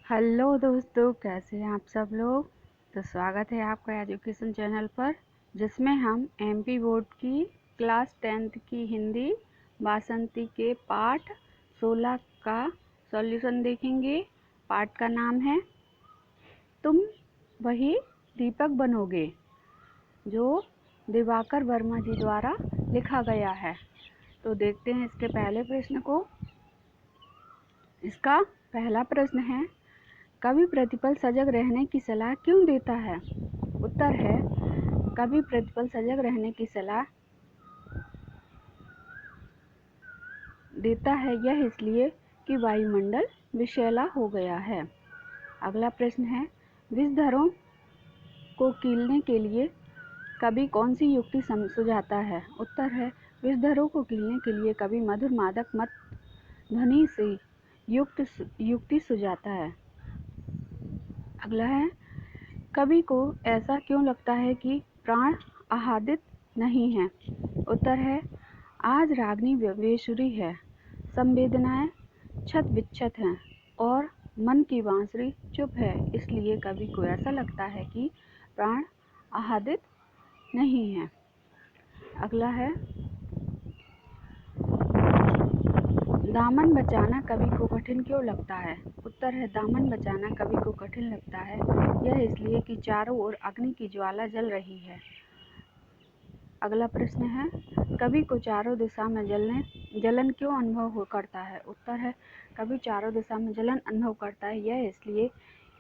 Hello दोस्तों, कैसे हैं आप सब लोग। तो स्वागत है आपका एजुकेशन चैनल पर, जिसमें हम एमपी बोर्ड की क्लास 10th की हिंदी वासंती के पाठ 16 का सॉल्यूशन देखेंगे। पाठ का नाम है तुम वही दीपक बनोगे, जो दिवाकर वर्मा जी द्वारा लिखा गया है। तो देखते हैं इसके पहले प्रश्न को। इसका पहला प्रश्न है, कवि प्रतिपल सजग रहने की सलाह क्यों देता है। उत्तर है, कवि प्रतिपल सजग रहने की सलाह देता है यह इसलिए कि वायुमंडल विषैला हो गया है। अगला प्रश्न है, विषधरों को कीलने के लिए कवि कौन सी युक्ति सुझाता है। उत्तर है, विषधरों को कीलने के लिए कवि मधुर मादक मत ध्वनि से युक्ति सुझाता है। अगला है, कवि को ऐसा क्यों लगता है कि प्राण आह्लादित नहीं है। उत्तर है, आज रागनी बेसुरी है, संवेदनाएं छत विच्छत हैं और मन की बांसुरी चुप है, इसलिए कवि को ऐसा लगता है कि प्राण आह्लादित नहीं है। अगला है, दामन बचाना कवि को कठिन क्यों लगता है। उत्तर है, दामन बचाना कवि को कठिन लगता है यह इसलिए कि चारों ओर अग्नि की ज्वाला जल रही है। अगला प्रश्न है, कवि को चारों दिशा में जलन क्यों अनुभव करता है। उत्तर है, कवि चारों दिशा में जलन अनुभव करता है यह इसलिए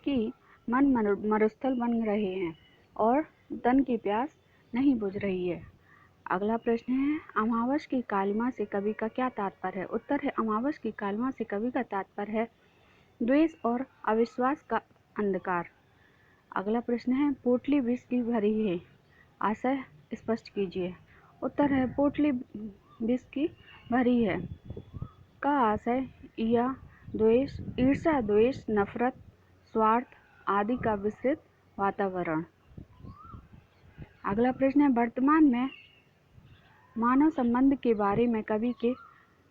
कि मन मरुस्थल बन रहे हैं और तन की प्यास नहीं बुझ रही है। अगला प्रश्न है, अमावस की कालिमा से कवि का क्या तात्पर्य है। उत्तर है, अमावस की कालिमा से कवि का तात्पर्य है द्वेष और अविश्वास का अंधकार। अगला प्रश्न है, पोटली विष की भरी है, आशय स्पष्ट कीजिए। उत्तर है, पोटली विष की भरी है का आशय या द्वेष, ईर्ष्या, द्वेष, नफरत, स्वार्थ आदि का विस्तृत वातावरण। अगला प्रश्न है, वर्तमान में मानव संबंध के बारे में कवि के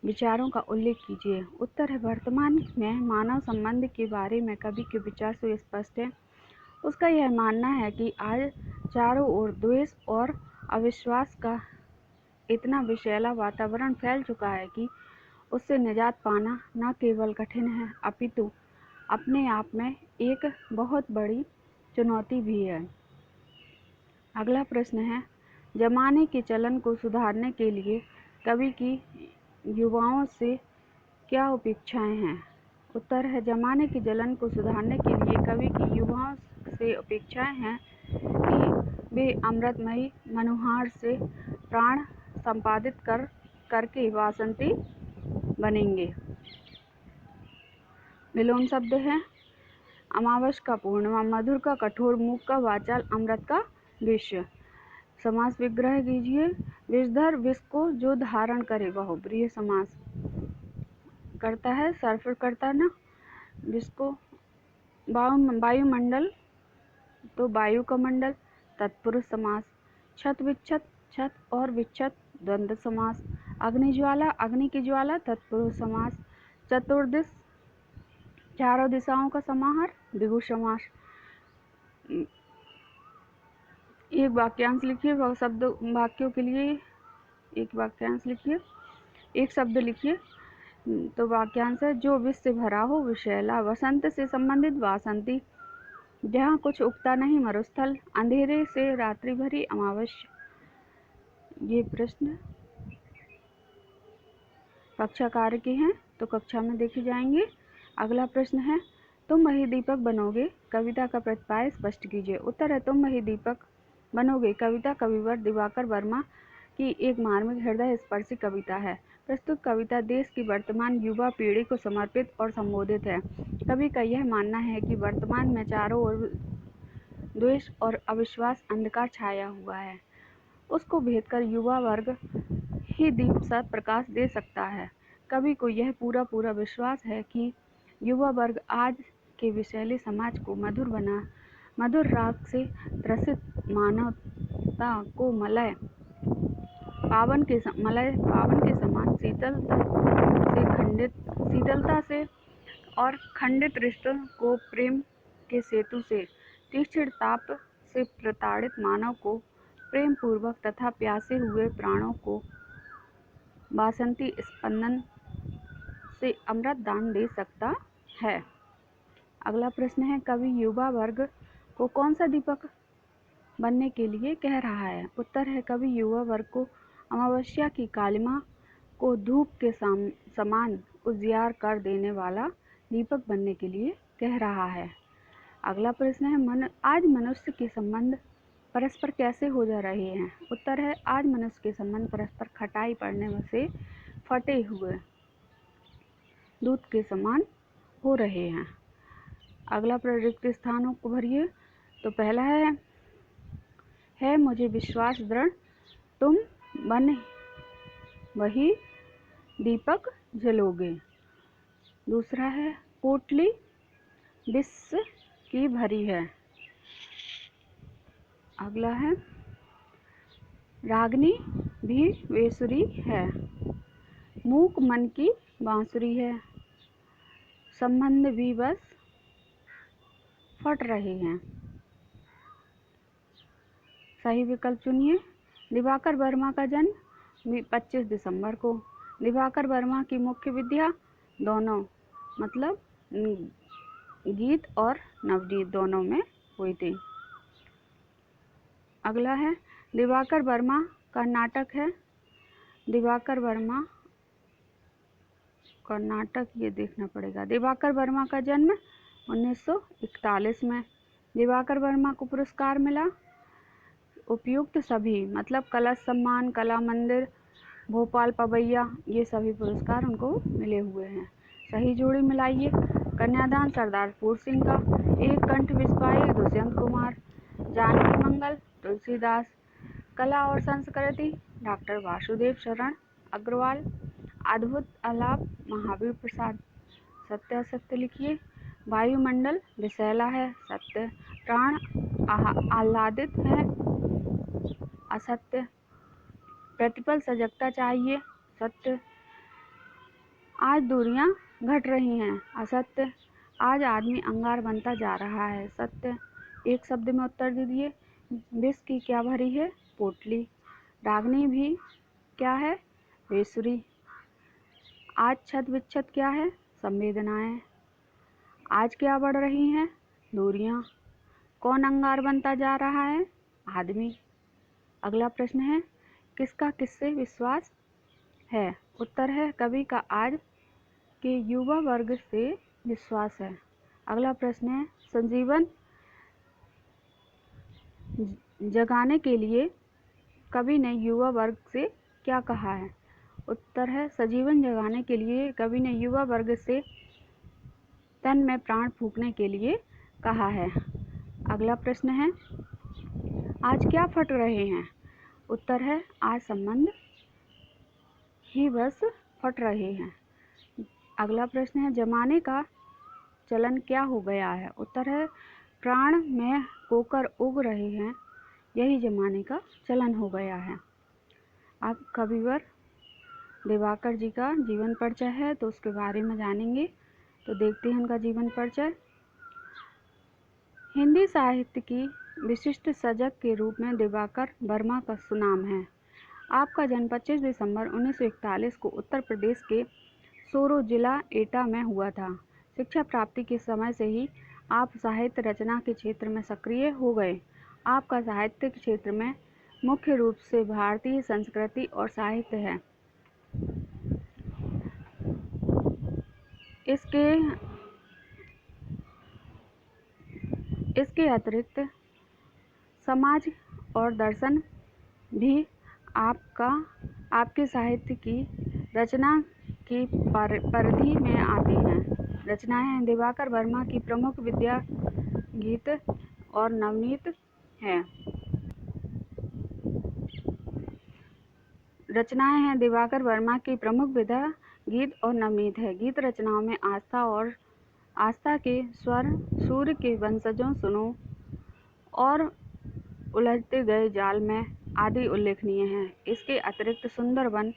विचारों का उल्लेख कीजिए। उत्तर है, वर्तमान में मानव संबंध के बारे में कवि के विचार सुस्पष्ट है। उसका यह मानना है कि आज चारों ओर द्वेष और अविश्वास का इतना विषैला वातावरण फैल चुका है कि उससे निजात पाना न केवल कठिन है अपितु अपने आप में एक बहुत बड़ी चुनौती भी है। अगला प्रश्न है, जमाने के चलन को सुधारने के लिए कवि की युवाओं से क्या अपेक्षाएं हैं। उत्तर है, जमाने के चलन को सुधारने के लिए कवि की युवाओं से अपेक्षाएं हैं कि वे अमृतमयी मनोहार से प्राण संपादित करके वासंती बनेंगे। विलोम शब्द है, अमावस का पूर्णिमा, मधुर का कठोर, मूक का वाचाल, अमृत का विष। समास विग्रह कीजिए। विषधर विष को जो धारण करे बहुब्रीहि समास करता है, सर्फ करता ना विष को। वायुमंडल तो वायु का मंडल, तत्पुरुष समास। छत विच्छत, छत और विच्छत द्वंद्व समास। अग्निज्वाला, अग्नि की ज्वाला, तत्पुरुष समास। चतुर्दिश, चारों दिशाओं का समाहार, द्विगु समास। एक वाक्यांश लिखिए, शब्द वाक्यों के लिए एक वाक्यांश लिखिए, एक शब्द लिखिए। तो वाक्यांश है, जो विष से भरा हो विषैला, वसंत से संबंधित वासंती, जहाँ कुछ उगता नहीं मरुस्थल, अंधेरे से रात्रि भरी अमावस्या। ये प्रश्न कक्षा कार्य के हैं, तो कक्षा में देखे जाएंगे। अगला प्रश्न है, तुम वही दीपक बनोगे, कविता का प्रतिपाद्य स्पष्ट कीजिए। उत्तर है, तुम वही दीपक बनोगे कविता कविवर दिवाकर वर्मा की एक मार्मिक हृदय स्पर्शी कविता है। प्रस्तुत कविता देश की वर्तमान युवा पीढ़ी को समर्पित और संबोधित है। कवि का यह मानना है कि वर्तमान में चारों ओर द्वेष और अविश्वास अंधकार छाया हुआ है, उसको भेद कर युवा वर्ग ही दीप सा प्रकाश दे सकता है। कवि को यह पूरा विश्वास है कि युवा वर्ग आज के विषैले समाज को मधुर राग से त्रसित मानवता को मलय पावन के समान शीतलता से और खंडित रिश्तों को प्रेम के सेतु से, तीक्ष्ण ताप से प्रताड़ित मानव को प्रेम पूर्वक तथा प्यासे हुए प्राणों को वासंती स्पंदन से अमृत दान दे सकता है। अगला प्रश्न है, कवि युवा वर्ग को कौन सा दीपक बनने के लिए कह रहा है? उत्तर है, कवि युवा वर्ग को अमावस्या की कालिमा को धूप के समान उजियार कर देने वाला दीपक बनने के लिए कह रहा है। अगला प्रश्न है, आज मनुष्य के संबंध परस्पर कैसे हो जा रहे हैं? उत्तर है, आज मनुष्य के संबंध परस्पर खटाई पड़ने से फटे हुए दूध के समान हो रहे हैं। अगला रिक्त स्थानों को भरिए। तो पहला है मुझे विश्वास दृढ़ तुम बन वही दीपक जलोगे। दूसरा है, पोटली विष की भरी है। अगला है, रागनी भी वेसुरी है, मूक मन की बांसुरी है, संबंध भी बस फट रहे हैं। सही विकल्प चुनिए। दिवाकर वर्मा का जन्म 25 दिसंबर को। दिवाकर वर्मा की मुख्य विद्या दोनों, मतलब गीत और नवगीत दोनों में हुई थी। अगला है, दिवाकर वर्मा का नाटक है। दिवाकर वर्मा का नाटक ये देखना पड़ेगा। दिवाकर वर्मा का जन्म 1941 में। दिवाकर वर्मा को पुरस्कार मिला उपयुक्त सभी, मतलब कला सम्मान, कला मंदिर, भोपाल पवैया, ये सभी पुरस्कार उनको मिले हुए हैं। सही जोड़ी मिलाइए। कन्यादान सरदार फूल सिंह का, एक कंठ विस्पाई दुष्यंत कुमार, जानकी मंगल तुलसीदास, कला और संस्कृति डॉक्टर वासुदेव शरण अग्रवाल, अद्भुत आलाप महावीर प्रसाद। सत्य असत्य लिखिए। वायुमंडल विषैला है, सत्य। प्राण आह्लादित है, असत्य। प्रतिपल सजगता चाहिए, सत्य। आज दूरियां घट रही हैं, असत्य। आज आदमी अंगार बनता जा रहा है, सत्य। एक शब्द में उत्तर दीजिए। विष की क्या भरी है? पोटली। रागनी भी क्या है? वेसुरी। आज छद विच्छद क्या है? संवेदनाएं। आज क्या बढ़ रही हैं? दूरियां। कौन अंगार बनता जा रहा है? आदमी। अगला प्रश्न है, किसका किससे विश्वास है? उत्तर है, कवि का आज के युवा वर्ग से विश्वास है। अगला प्रश्न है, संजीवन जगाने के लिए कवि ने युवा वर्ग से क्या कहा है? उत्तर है, सजीवन जगाने के लिए कवि ने युवा वर्ग से तन में प्राण फूंकने के लिए कहा है। अगला प्रश्न है, आज क्या फट रहे हैं? उत्तर है, आज संबंध ही बस फट रहे हैं। अगला प्रश्न है, जमाने का चलन क्या हो गया है? उत्तर है, प्राण में होकर उग रहे हैं, यही जमाने का चलन हो गया है। अब कविवर दिवाकर जी का जीवन परिचय है, तो उसके बारे में जानेंगे। तो देखते हैं उनका जीवन परिचय। हिंदी साहित्य की विशिष्ट सजग के रूप में दिवाकर वर्मा का सुनाम है। आपका जन्म 25 दिसंबर 1941 को उत्तर प्रदेश के सोरो जिला एटा में हुआ था। शिक्षा प्राप्ति के समय से ही आप साहित्य रचना के क्षेत्र में सक्रिय हो गए। आपका साहित्य के क्षेत्र में मुख्य रूप से भारतीय संस्कृति और साहित्य है। इसके अतिरिक्त समाज और दर्शन भी आपके साहित्य की रचना की परिधि में आते हैं। रचनाएं हैं, दिवाकर वर्मा की प्रमुख विद्या गीत और नवनीत है। रचनाएं हैं, दिवाकर वर्मा की प्रमुख विधा गीत और नवनीत है। गीत रचनाओं में आस्था के स्वर, सूर्य के वंशजों सुनो और उलझते गए जाल में आदि उल्लेखनीय हैं। इसके अतिरिक्त सुंदरवन,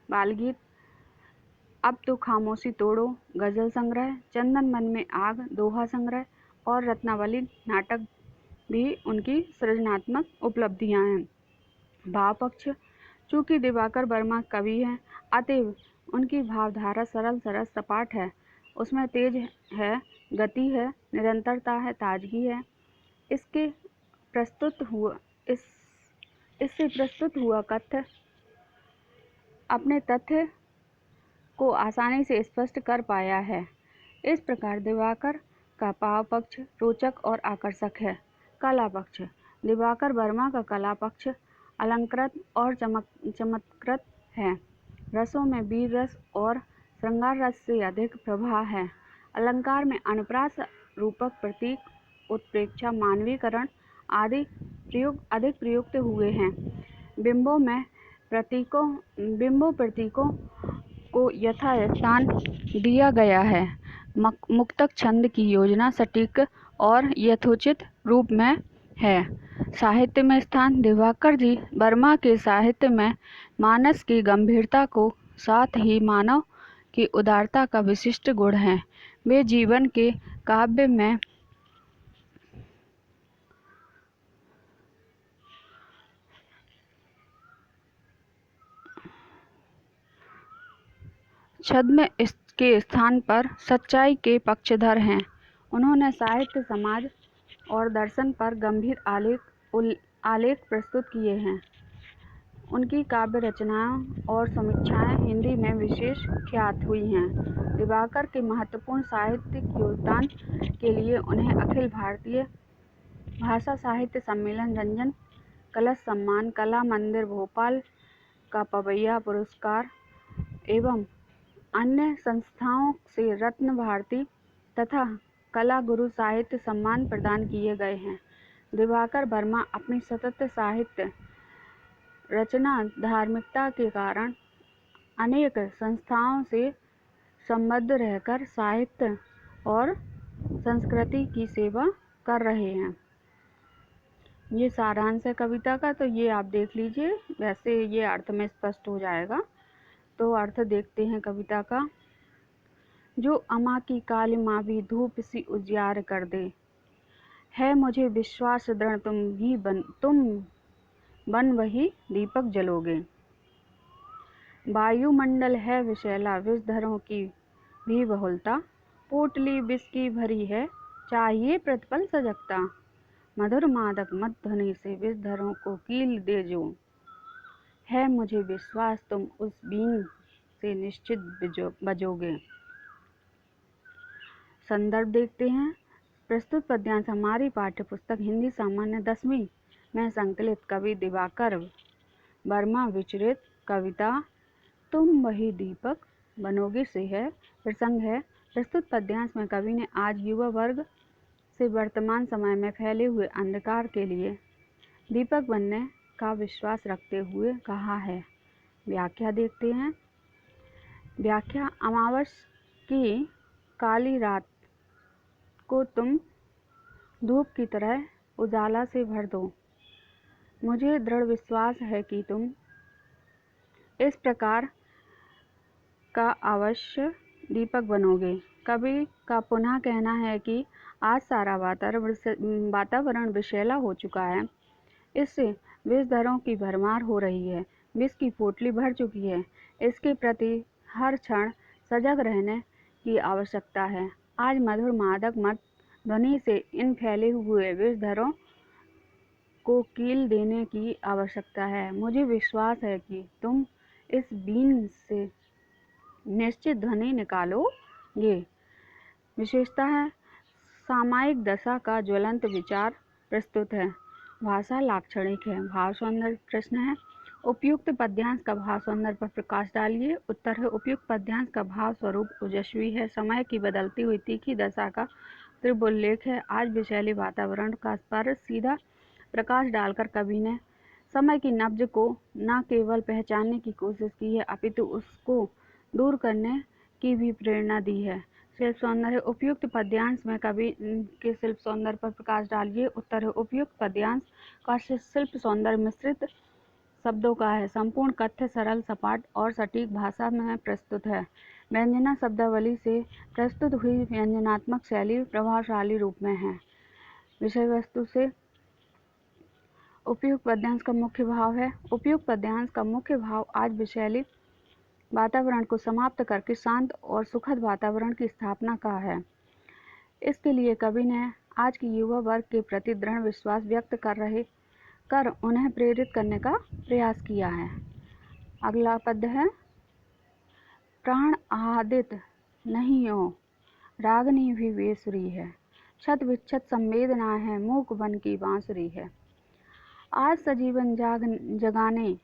बालगीत, अब तो खामोशी तोड़ो गजल संग्रह, चंदन मन में आग दोहा संग्रह और रत्नावली नाटक भी उनकी सृजनात्मक उपलब्धियां हैं। भाव पक्ष। चूंकि दिवाकर वर्मा कवि हैं, अतएव उनकी भावधारा सरल सरस सपाट है। उसमें तेज है, गति है, निरंतरता है, ताजगी है। इससे प्रस्तुत हुआ कथ्य अपने तथ्य को आसानी से स्पष्ट कर पाया है। इस प्रकार दिवाकर का भाव पक्ष रोचक और आकर्षक है। कला पक्ष। दिवाकर वर्मा का कला पक्ष अलंकृत और चमत्कृत है। रसों में वीर रस और श्रृंगार रस से अधिक प्रवाह है। अलंकार में अनुप्रास, रूपक, प्रतीक, उत्प्रेक्षा, मानवीकरण आदि अधिक प्रयुक्त हुए हैं। बिंबों प्रतीकों को यथास्थान दिया गया है। मुक्तक छंद की योजना सटीक और यथोचित रूप में है। साहित्य में स्थान। दिवाकर जी वर्मा के साहित्य में मानस की गंभीरता को साथ ही मानव की उदारता का विशिष्ट गुण है। वे जीवन के काव्य में छद्म के स्थान पर सच्चाई के पक्षधर हैं। उन्होंने साहित्य, समाज और दर्शन पर गंभीर आलेख प्रस्तुत किए हैं। उनकी काव्य रचनाएं और समीक्षाएं हिंदी में विशेष ख्यात हुई हैं। दिवाकर के महत्वपूर्ण साहित्यिक योगदान के लिए उन्हें अखिल भारतीय भाषा साहित्य सम्मेलन रंजन कलश सम्मान, कला मंदिर भोपाल का पवैया पुरस्कार एवं अन्य संस्थाओं से रत्न भारती तथा कला गुरु साहित्य सम्मान प्रदान किए गए हैं। दिवाकर वर्मा अपनी सतत साहित्य रचना धार्मिकता के कारण अनेक संस्थाओं से संबद्ध रहकर साहित्य और संस्कृति की सेवा कर रहे हैं। ये सारांश है कविता का, तो ये आप देख लीजिए, वैसे ये अर्थ में स्पष्ट हो जाएगा। तो अर्थ देखते हैं कविता का। जो अमा की काली माँ भी धूप सी उजियार कर दे, है मुझे विश्वास दृढ़ तुम बन वही दीपक जलोगे। वायुमंडल है विशैला, विषधरों की भी बहुलता, पोटली विष की भरी है, चाहिए प्रतिपल सजगता। मधुर मादक मत ध्वनि से विषधरों को कील दे जो, है मुझे विश्वास तुम उस बीन से निश्चित बजोगे। संदर्भ देखते हैं। प्रस्तुत पद्यांश हमारी पाठ्य पुस्तक हिंदी सामान्य 10वीं में संकलित कवि दिवाकर वर्मा विचरित कविता तुम वही दीपक बनोगे से है। प्रसंग है। प्रस्तुत पद्यांश में कवि ने आज युवा वर्ग से वर्तमान समय में फैले हुए अंधकार के लिए दीपक बनने का विश्वास रखते हुए कहा है। व्याख्या देखते हैं। व्याख्या। अमावस की काली रात को तुम धूप की तरह उजाला से भर दो। मुझे दृढ़ विश्वास है कि तुम इस प्रकार का अवश्य दीपक बनोगे। कवि का पुनः कहना है कि आज सारा वातावरण विषैला हो चुका है। इससे विषधरों की भरमार हो रही है, विष की पोटली भर चुकी है। इसके प्रति हर क्षण सजग रहने की आवश्यकता है। आज मधुर मादक मत ध्वनि से इन फैले हुए विषधरों को कील देने की आवश्यकता है। मुझे विश्वास है कि तुम इस बीन से निश्चित ध्वनि निकालोगे। विशेषता है। सामायिक दशा का ज्वलंत विचार प्रस्तुत है। भाषा लाक्षणिक है। भाव सौंदर्य प्रश्न है। उपयुक्त पद्यांश का भाव सौंदर्य पर प्रकाश डालिए। उत्तर है उपयुक्त पद्यांश का भाव स्वरूप ओजस्वी है। समय की बदलती हुई तीखी दशा का तीव्र उल्लेख है। आज विषैले वातावरण का पर सीधा प्रकाश डालकर कवि ने समय की नब्ज को न केवल पहचानने की कोशिश की है, अपितु उसको दूर करने की भी प्रेरणा दी है। शिल्प सौंदर्य। उपयुक्त पद्यांश में कवि के शिल्प सौंदर्य पर प्रकाश डालिए। उत्तर है उपयुक्त पद्यांश का शिल्प सौंदर्य मिश्रित शब्दों का है। संपूर्ण कथ्य सरल, सपाट और सटीक भाषा में प्रस्तुत है। व्यंजना शब्दावली से प्रस्तुत हुई व्यंजनात्मक शैली प्रभावशाली रूप में है। विषय वस्तु से उपयुक्त पद्यांश का मुख्य भाव है। उपयुक्त पद्यांश का मुख्य भाव आज विषैली वातावरण को समाप्त करके शांत और सुखद वातावरण की स्थापना का है। इसके लिए कवि ने आज के युवा वर्ग के प्रति दृढ़ विश्वास व्यक्त कर उन्हें प्रेरित करने का प्रयास किया है। अगला पद्य है, प्राण आदित नहीं हो, रागनी भी बेसुरी है, छत विच्छत संवेदना है, मूक बन की बांसुरी है। आज सजीवन जगाने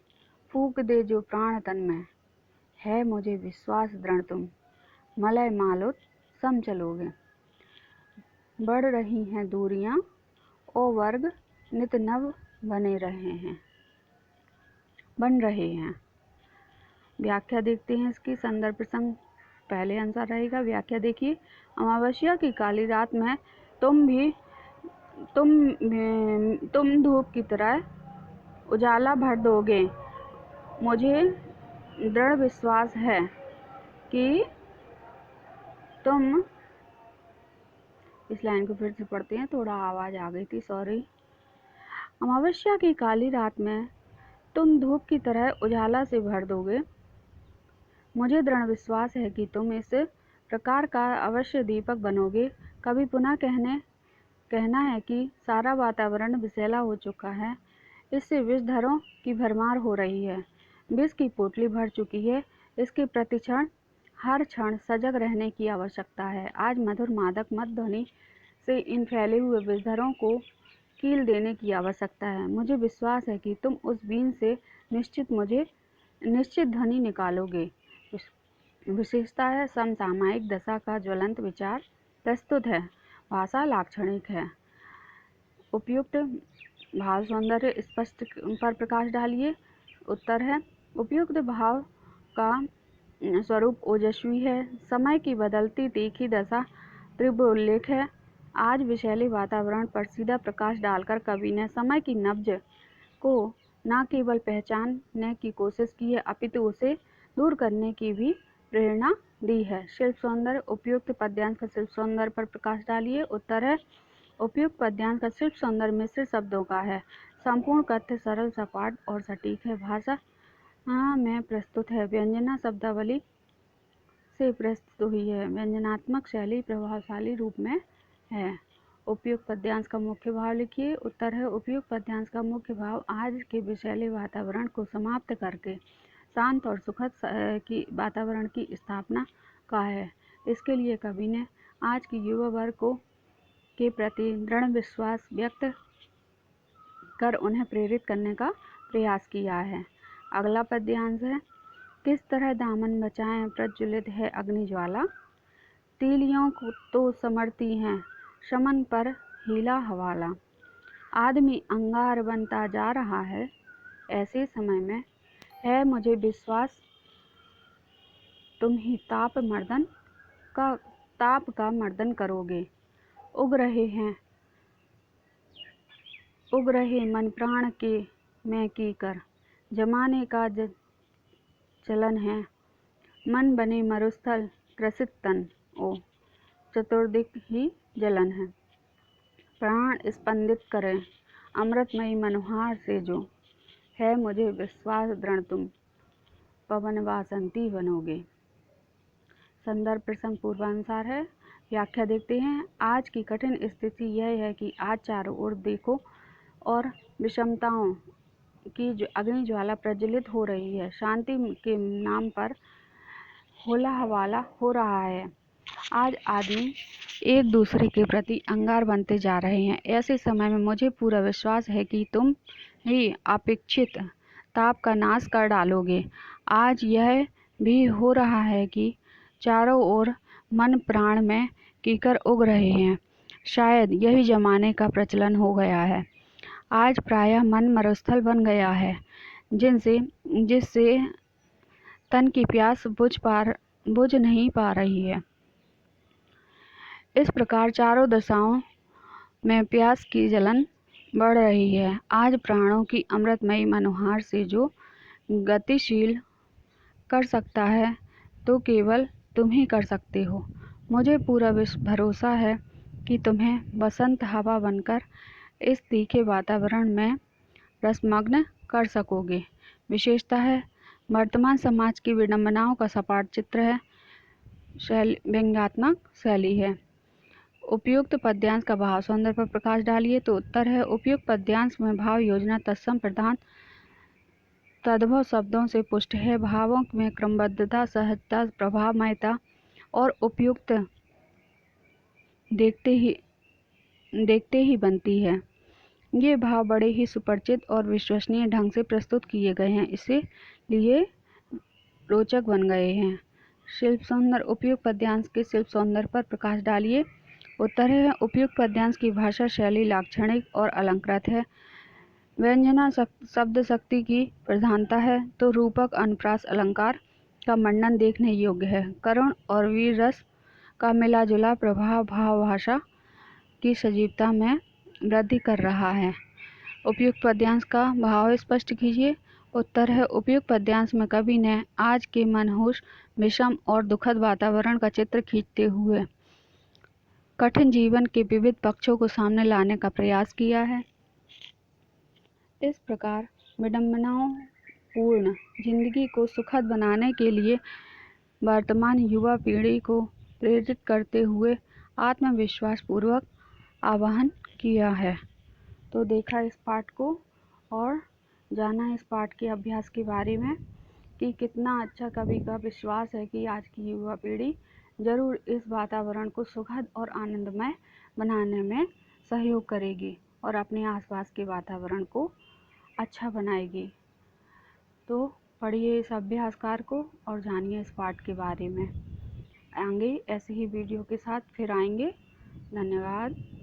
फूक दे जो प्राण तन में, है मुझे विश्वास दृढ़ तुम मलय मालुत सम चलोगे। बढ़ रही हैं दूरियां, ओ वर्ग नित नव बन रहे हैं। व्याख्या देखते हैं इसकी। संदर्भ प्रसंग पहले आंसर रहेगा। व्याख्या देखिए, अमावस्या की काली रात में तुम धूप की तरह उजाला भर दोगे। मुझे दृढ़ विश्वास है कि तुम, इस लाइन को फिर से पढ़ते हैं, थोड़ा आवाज़ आ गई थी, सॉरी। अमावस्या की काली रात में तुम धूप की तरह उजाला से भर दोगे। मुझे दृढ़ विश्वास है कि तुम इस प्रकार का अवश्य दीपक बनोगे। कभी पुनः कहना है कि सारा वातावरण विषैला हो चुका है। इससे विषधरों की भरमार हो रही है। विष की पोटली भर चुकी है। इसके प्रतिक्षण हर क्षण सजग रहने की आवश्यकता है। आज मधुर मादक मत ध्वनि से इन फैले हुए विषधरों को कील देने की आवश्यकता है। मुझे विश्वास है कि तुम उस बीन से निश्चित ध्वनि निकालोगे। विशेषता है, समसामयिक दशा का ज्वलंत विचार प्रस्तुत है। भाषा लाक्षणिक है। उपयुक्त भाव सौंदर्य स्पष्ट पर प्रकाश डालिए। उत्तर है, उपयुक्त भाव का स्वरूप ओजस्वी है। समय की बदलती तीखी दशा तीव्र उल्लेख है। आज विषैले वातावरण पर सीधा प्रकाश डालकर कवि ने समय की नब्ज को न केवल पहचानने की कोशिश की है, अपितु उसे दूर करने की भी प्रेरणा दी है। शिल्प सौंदर्य, उपयुक्त पद्यांश का शिल्प सौंदर्य पर प्रकाश डालिए। उत्तर है, उपयुक्त पद्यांश का शिल्प सौंदर्य मिश्रित शब्दों का है। संपूर्ण कथ्य सरल सपाट और सटीक है। भाषा में प्रस्तुत है। व्यंजना शब्दावली से प्रस्तुत हुई है। व्यंजनात्मक शैली प्रभावशाली रूप में है। उपयुक्त पद्यांश का मुख्य भाव लिखिए। उत्तर है, उपयुक्त पद्यांश का मुख्य भाव आज के विषैले वातावरण को समाप्त करके शांत और सुखद की वातावरण की स्थापना का है। इसके लिए कवि ने आज के युवा वर्ग के प्रति दृढ़ विश्वास व्यक्त कर उन्हें प्रेरित करने का प्रयास किया है। अगला पद्यांश है, किस तरह दामन बचाएं प्रज्वलित है अग्निज्वाला, तीलियों को तो समरती हैं शमन पर हीला हवाला। आदमी अंगार बनता जा रहा है, ऐसे समय में है मुझे विश्वास तुम ही ताप का मर्दन करोगे। उग रहे मन प्राण के मैं की कर, जमाने का चलन है, मन बने मरुस्थल क्रसित तन, ओ चतुर्दिक ही जलन है। प्राण स्पंदित करें अमृतमयी मनोहार से जो, है मुझे विश्वास दृढ़ तुम पवन वासंती बनोगे। संदर्भ प्रसंग पूर्वानुसार है। व्याख्या देखते हैं। आज की कठिन स्थिति यह है कि आज चारों ओर देखो और विषमताओं की अग्नि ज्वाला प्रज्वलित हो रही है। शांति के नाम पर होला हवाला हो रहा है। आज आदमी एक दूसरे के प्रति अंगार बनते जा रहे हैं। ऐसे समय में मुझे पूरा विश्वास है कि तुम ही अपेक्षित ताप का नाश कर डालोगे। आज यह भी हो रहा है कि चारों ओर मन प्राण में कीकर उग रहे हैं। शायद यही जमाने का प्रचलन हो गया है। आज प्रायः मन मरुस्थल बन गया है, जिससे तन की प्यास बुझ नहीं पा रही है। इस प्रकार चारों दशाओं में प्यास की जलन बढ़ रही है। आज प्राणों की अमृतमयी मनोहार से जो गतिशील कर सकता है तो केवल तुम ही कर सकते हो। मुझे पूरा भरोसा है कि तुम्हें बसंत हवा बनकर इस तीखे वातावरण में रसमग्न कर सकोगे। विशेषता है वर्तमान समाज की विडंबनाओं का सपाट चित्र है, व्यंग्यात्मक शैली है। उपयुक्त पद्यांश का भाव सौंदर्य पर प्रकाश डालिए। तो उत्तर है उपयुक्त पद्यांश में भाव योजना तत्सम प्रधान तद्भव शब्दों से पुष्ट है। भावों में क्रमबद्धता, सहजता, प्रभावमयता और उपयुक्त देखते ही बनती है। ये भाव बड़े ही सुपरिचित और विश्वसनीय ढंग से प्रस्तुत किए गए हैं, इसीलिए रोचक बन गए हैं। शिल्प सौंदर्य। उपयुक्त पद्यांश के शिल्प सौंदर्य पर प्रकाश डालिए। उत्तर है उपयुक्त पद्यांश की भाषा शैली लाक्षणिक और अलंकृत है। व्यंजना शब्द शक्ति की प्रधानता है, तो रूपक अनुप्रास अलंकार का मंडन देखने योग्य है। करुण और वीर रस का मिला जुला प्रभाव भाव भाषा की सजीवता में वृद्धि कर रहा है। उपयुक्त पद्यांश का भाव स्पष्ट कीजिए। उत्तर है उपयुक्त पद्यांश में कवि ने आज के मनहूस, विषम और दुखद वातावरण का चित्र खींचते हुए कठिन जीवन के विविध पक्षों को सामने लाने का प्रयास किया है। इस प्रकार विडंबनाओं पूर्ण जिंदगी को सुखद बनाने के लिए वर्तमान युवा पीढ़ी को प्रेरित करते हुए आत्मविश्वास पूर्वक आह्वान किया है। तो देखा इस पाठ को और जाना इस पाठ के अभ्यास के बारे में कि कितना अच्छा कवि का विश्वास है कि आज की युवा पीढ़ी जरूर इस वातावरण को सुखद और आनंदमय बनाने में सहयोग करेगी और अपने आसपास के वातावरण को अच्छा बनाएगी। तो पढ़िए इस अभ्यासकार को और जानिए इस पाठ के बारे में। आगे ऐसे ही वीडियो के साथ फिर आएंगे। धन्यवाद।